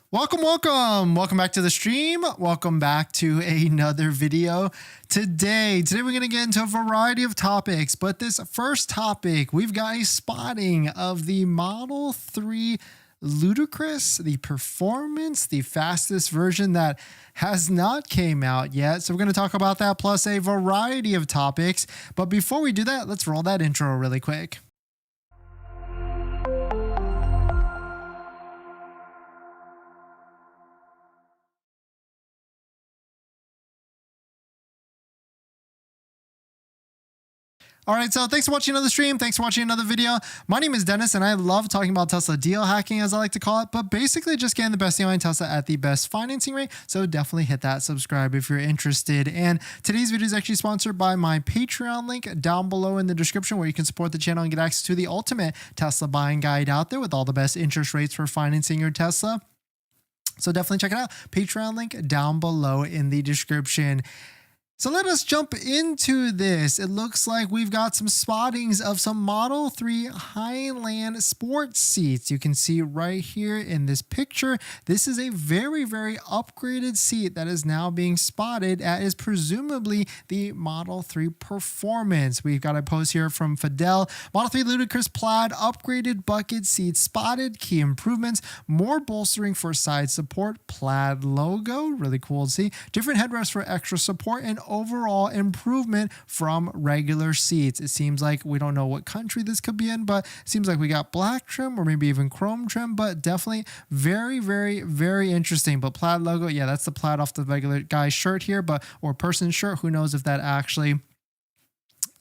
Welcome back to the stream. Welcome back to another video. Today we're going to get into a variety of topics, but this first topic, we've got a spotting of the Model 3 Ludicrous, the performance, the fastest version that has not came out yet. So we're going to talk about that plus a variety of topics. But before we do that, let's roll that intro really quick. All right, so thanks for watching another stream. Thanks for watching another video. My name is Dennis, and I love talking about Tesla deal hacking, as I like to call it, but basically just getting the best deal on Tesla at the best financing rate. So definitely hit that subscribe if you're interested. And today's video is actually sponsored by my Patreon link down below in the description, where you can support the channel and get access to the ultimate Tesla buying guide out there with all the best interest rates for financing your Tesla. So definitely check it out. Patreon link down below in the description. So let us jump into this. It looks like we've got some spottings of some Model 3 Highland sports seats. You can see right here in this picture, this is a very, very upgraded seat that is now being spotted at is presumably the Model 3 Performance. We've got a post here from Fidel. Model 3 Ludicrous Plaid upgraded bucket seats spotted. Key improvements, more bolstering for side support. Plaid logo, really cool to see. Different headrests for extra support and overall improvement from regular seats. It seems like we don't know what country this could be in, but it seems like we got black trim or maybe even chrome trim, but definitely very, very, very interesting. But Plaid logo, yeah, that's the plaid off the regular guy's shirt here, but or person's shirt. Who knows if that actually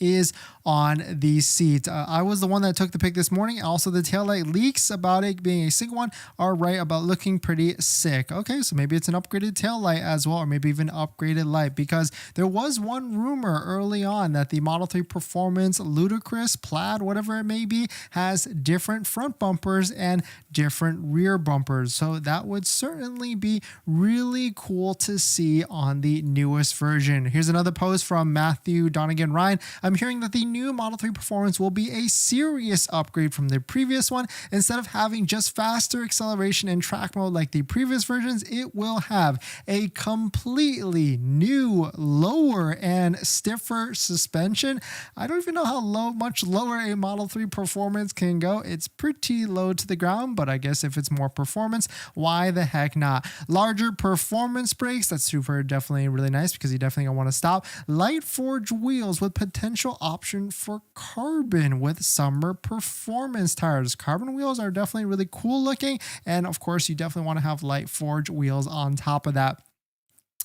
is on the seat. I was the one that took the pic this morning. Also, the taillight leaks about it being a single one are right about looking pretty sick. Okay, so maybe it's an upgraded taillight as well, or maybe even upgraded light, because there was one rumor early on that the Model 3 Performance Ludicrous Plaid, whatever it may be, has different front bumpers and different rear bumpers. So that would certainly be really cool to see on the newest version. Here's another post from Matthew Donegan Ryan. I'm hearing that the new Model 3 Performance will be a serious upgrade from the previous one. Instead of having just faster acceleration and track mode like the previous versions, it will have a completely new, lower and stiffer suspension. I don't even know how much lower a Model 3 Performance can go. It's pretty low to the ground, but I guess if it's more performance, why the heck not? Larger performance brakes, that's definitely really nice, because you definitely don't want to stop. Light forged wheels with potential option for carbon with summer performance tires. Carbon wheels are definitely really cool looking, and of course you definitely want to have light forged wheels on top of that.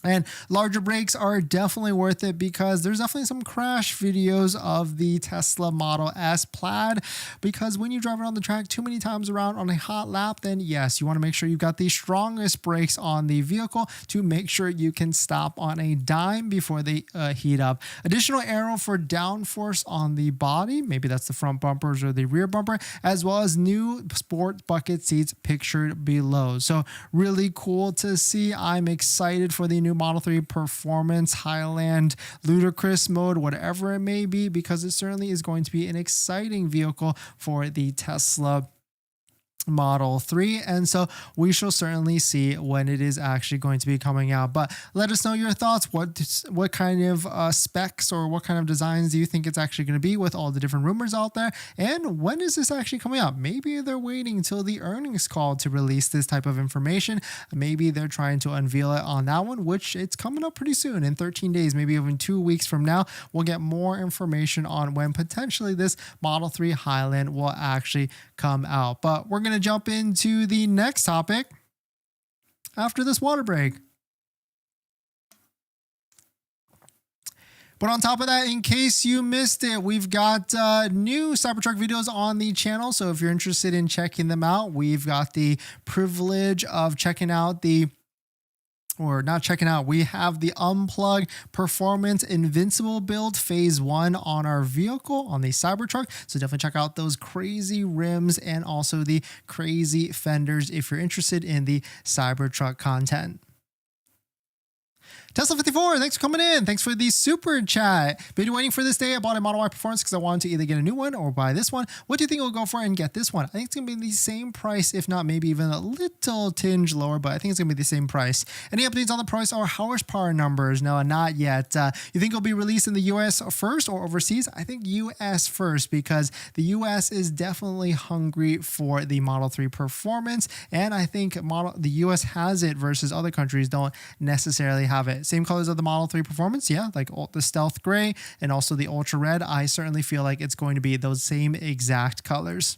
And larger brakes are definitely worth it, because there's definitely some crash videos of the Tesla Model S Plaid, because when you drive around the track too many times around on a hot lap, then yes, you want to make sure you've got the strongest brakes on the vehicle to make sure you can stop on a dime before they heat up. Additional aero for downforce on the body, maybe that's the front bumpers or the rear bumper, as well as new sport bucket seats pictured below. So really cool to see. I'm excited for the new Model 3 Performance, Highland, Ludicrous mode, whatever it may be, because it certainly is going to be an exciting vehicle for the Tesla Model 3, and so we shall certainly see when it is actually going to be coming out. But let us know your thoughts. What kind of specs or what kind of designs do you think it's actually going to be, with all the different rumors out there? And when is this actually coming out? Maybe they're waiting until the earnings call to release this type of information. Maybe they're trying to unveil it on that one, which it's coming up pretty soon, in 13 days, maybe even 2 weeks from now. We'll get more information on when potentially this Model 3 Highland will actually come out. But we're going to jump into the next topic after this water break. But on top of that, in case you missed it, we've got new Cybertruck videos on the channel. So if you're interested in checking them out, we've got the privilege of checking out we have the Unplugged Performance Invincible build phase 1 on our vehicle, on the Cybertruck. So definitely check out those crazy rims and also the crazy fenders if you're interested in the Cybertruck content. Tesla 54, thanks for coming in. Thanks for the super chat. Been waiting for this day. I bought a Model Y Performance because I wanted to either get a new one or buy this one. What do you think we'll go for and get this one? I think it's going to be the same price, if not maybe even a little tinge lower, but I think it's going to be the same price. Any updates on the price or horsepower numbers? No, not yet. You think it'll be released in the US first or overseas? I think US first because the US is definitely hungry for the Model 3 Performance, and I think the US has it versus other countries don't necessarily have it. Same colors of the Model 3 Performance, yeah, like the stealth gray and also the ultra red. I certainly feel like it's going to be those same exact colors.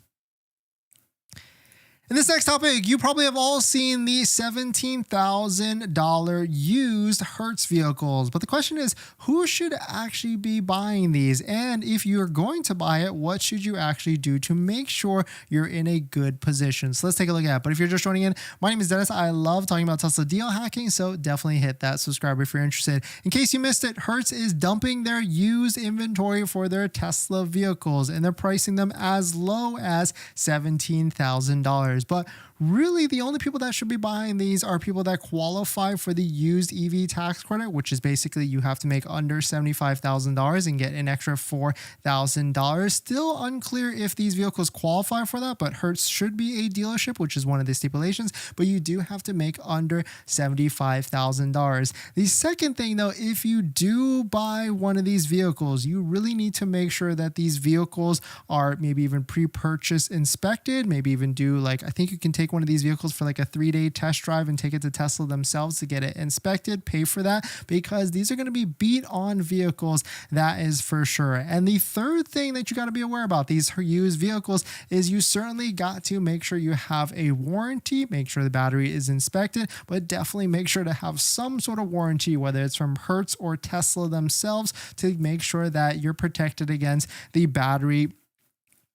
In this next topic, you probably have all seen the $17,000 used Hertz vehicles. But the question is, who should actually be buying these? And if you're going to buy it, what should you actually do to make sure you're in a good position? So let's take a look at it. But if you're just joining in, my name is Dennis. I love talking about Tesla deal hacking, so definitely hit that subscribe if you're interested. In case you missed it, Hertz is dumping their used inventory for their Tesla vehicles, and they're pricing them as low as $17,000. But really, the only people that should be buying these are people that qualify for the used EV tax credit, which is basically you have to make under $75,000 and get an extra $4,000. Still unclear if these vehicles qualify for that, but Hertz should be a dealership, which is one of the stipulations, but you do have to make under $75,000. The second thing, though, if you do buy one of these vehicles, you really need to make sure that these vehicles are maybe even pre-purchase inspected, maybe even do like, I think you can take one of these vehicles for like a 3-day test drive and take it to Tesla themselves to get it inspected, pay for that, because these are going to be beat on vehicles, that is for sure. And the third thing that you got to be aware about these used vehicles is you certainly got to make sure you have a warranty, make sure the battery is inspected, but definitely make sure to have some sort of warranty, whether it's from Hertz or Tesla themselves, to make sure that you're protected against the battery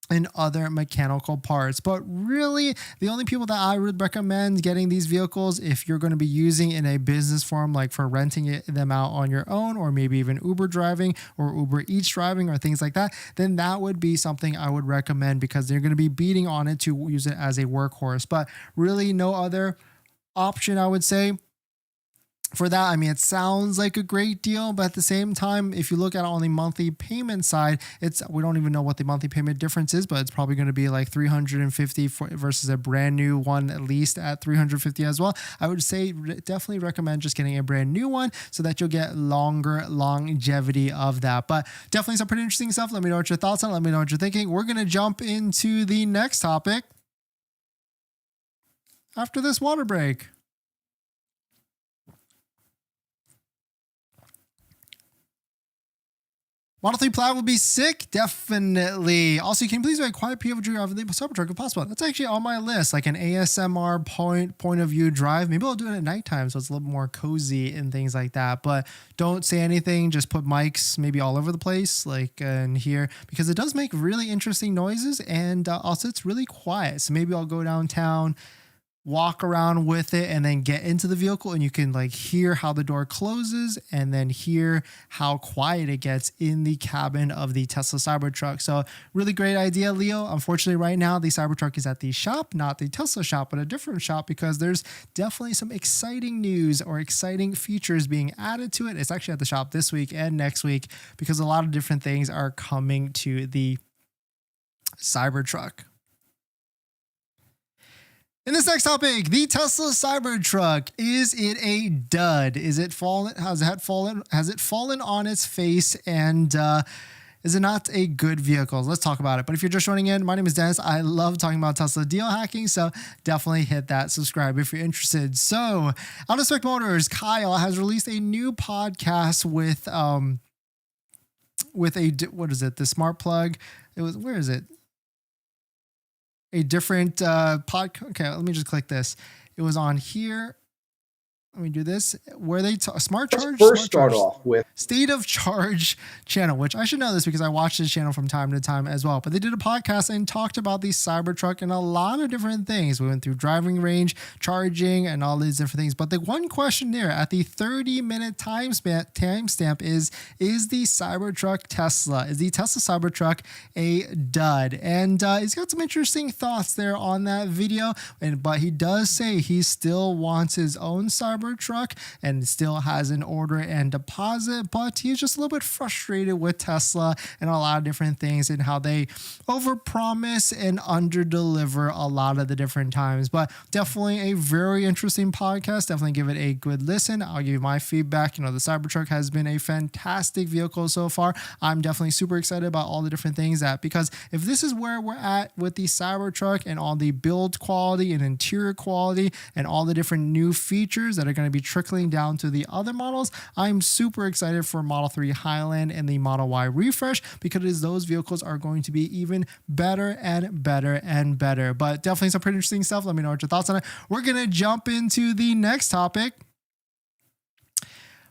and other mechanical parts. But really, the only people that I would recommend getting these vehicles, if you're going to be using in a business form, like for renting them out on your own, or maybe even Uber driving or Uber Eats driving or things like that, then that would be something I would recommend, because they're going to be beating on it to use it as a workhorse. But really no other option, I would say. For that, I mean, it sounds like a great deal, but at the same time, if you look at it on the monthly payment side, we don't even know what the monthly payment difference is, but it's probably going to be like $350 versus a brand new one, at least at $350 as well. I would say definitely recommend just getting a brand new one so that you'll get longer longevity of that. But definitely some pretty interesting stuff. Let me know what your thoughts on it. Let me know what you're thinking. We're going to jump into the next topic after this water break. Model 3 Plaid will be sick, definitely. Also, can you please do a quiet POV of the Cybertruck if possible? That's actually on my list, like an ASMR point of view drive. Maybe I'll do it at nighttime so it's a little more cozy and things like that. But don't say anything. Just put mics maybe all over the place, like in here, because it does make really interesting noises, and also it's really quiet. So maybe I'll go downtown, walk around with it, and then get into the vehicle, and you can like hear how the door closes and then hear how quiet it gets in the cabin of the Tesla Cybertruck. So really great idea, Leo. Unfortunately, right now the Cybertruck is at the shop, not the Tesla shop, but a different shop, because there's definitely some exciting news or exciting features being added to it. It's actually at the shop this week and next week, because a lot of different things are coming to the Cybertruck. In this next topic, the Tesla Cybertruck, is it a dud? Has it fallen on its face, and is it not a good vehicle? Let's talk about it. But if you're just joining in, my name is Dennis. I love talking about Tesla deal hacking, so definitely hit that subscribe if you're interested. So, Out of Spec Motors, Kyle has released a new podcast with what is it? The smart plug. Where is it? A different Okay, let me just click this. It was on here. Let me do this. Where they smart charge. Let's first start off with State of Charge channel, which I should know this because I watch this channel from time to time as well. But they did a podcast and talked about the Cybertruck and a lot of different things. We went through driving range, charging, and all these different things. But the one question there at the 30-minute timestamp is the Cybertruck Tesla? Is the Tesla Cybertruck a dud? And he's got some interesting thoughts there on that video. But he does say he still wants his own Cybertruck Cybertruck and still has an order and deposit, but he's just a little bit frustrated with Tesla and a lot of different things and how they overpromise and underdeliver a lot of the different times. But definitely a very interesting podcast. Definitely give it a good listen. I'll give you my feedback. You know, the Cybertruck has been a fantastic vehicle so far. I'm definitely super excited about all the different things because if this is where we're at with the Cybertruck and all the build quality and interior quality and all the different new features that are going to be trickling down to the other models, I'm super excited for Model 3 Highland and the Model Y refresh, because those vehicles are going to be even better and better and better. But definitely some pretty interesting stuff. Let me know what your thoughts on it. We're going to jump into the next topic.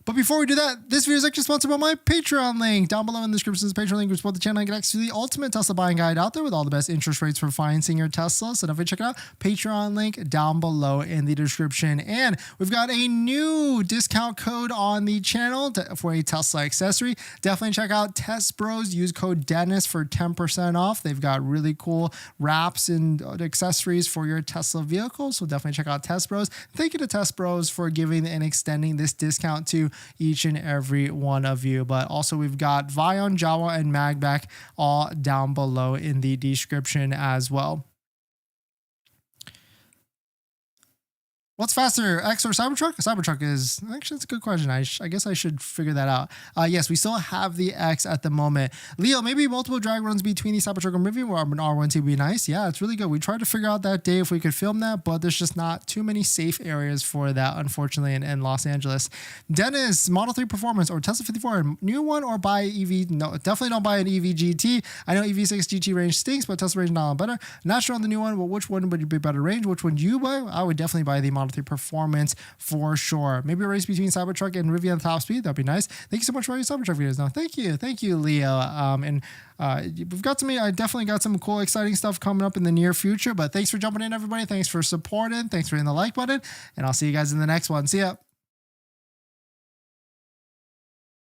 But before we do that, this video is actually sponsored by my Patreon link. Down below in the description is the Patreon link. We support the channel and get access to the ultimate Tesla buying guide out there with all the best interest rates for financing your Tesla. So definitely check it out. Patreon link down below in the description. And we've got a new discount code on the channel for a Tesla accessory. Definitely check out Test Bros. Use code Dennis for 10% off. They've got really cool wraps and accessories for your Tesla vehicle. So definitely check out Test Bros. Thank you to Test Bros for giving and extending this discount to each and every one of you. But also we've got Vion, Jawa, and MAGBAK all down below in the description as well. What's faster, X or Cybertruck? Cybertruck is, actually, it's a good question. I guess I should figure that out. Yes, we still have the X at the moment. Leo, maybe multiple drag runs between the Cybertruck and RIVIAN or an R1T would be nice. Yeah, it's really good. We tried to figure out that day if we could film that, but there's just not too many safe areas for that, unfortunately, in Los Angeles. Dennis, Model 3 Performance or Tesla 54, new one or buy EV? No, definitely don't buy an EV GT. I know EV6 GT range stinks, but Tesla range not a lot better. Not sure on the new one, but which one would be better range? Which one do you buy? I would definitely buy the Model 3 Performance for sure. Maybe a race between Cybertruck and RIVIAN top speed. That'd be nice. Thank you so much for all your Cybertruck videos. No, thank you, Leo. We've got some. I definitely got some cool, exciting stuff coming up in the near future. But thanks for jumping in, everybody. Thanks for supporting. Thanks for hitting the like button, and I'll see you guys in the next one. See ya.